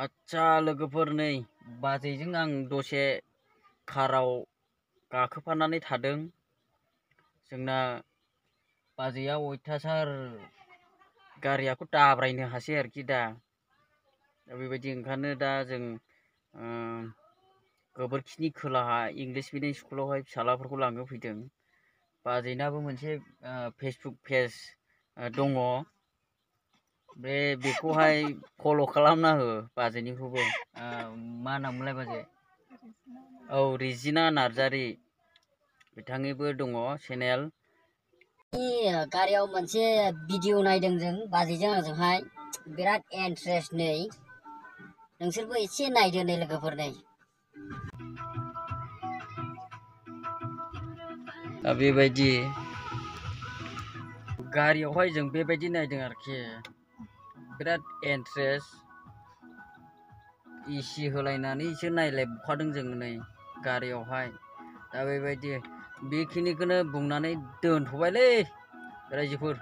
आच्छा लोगोफोर नै बाजैजों आं दसे काराव गाखोफानानै थादों। जोंना बाजैया अयथासार गारियाखौ दाब्रायनो हासै आरोखि दा बेबायदि ओंखारनो दा जों गोबोरखिनि खोलाहा इंलिश मिडियाम स्कुलावहाय फिसालाफोरखौ लांनो फैदों। बाजैनाबो मोनसे फेसबुक पेज दङ। बेखौहाय फल' खालामना हो बाजैनिखौबो। मा नाममोनलाय बाजै? औ रिजिना नार्जारि बिथांनिबो दङ चेनेल। गारियाव मोनसे भिडिअ नायदों जों बाजैजों आंजोंहाय बिराद इन्ट्रेस्ट नै नोंसोरबो एसे नायदो नै लोगोफोर नै। दा बेबायदि गारियावहाय जों बेबायदि नायदों आरोखि बिराद इन्ट्रेस्ट एसि होलायनानैसो नायलायबावखादों जों नै गारियावहाय। दा बेबायदि बेखिनिखौनो बुंनानै दोनथ'बायलै रायजोफोर।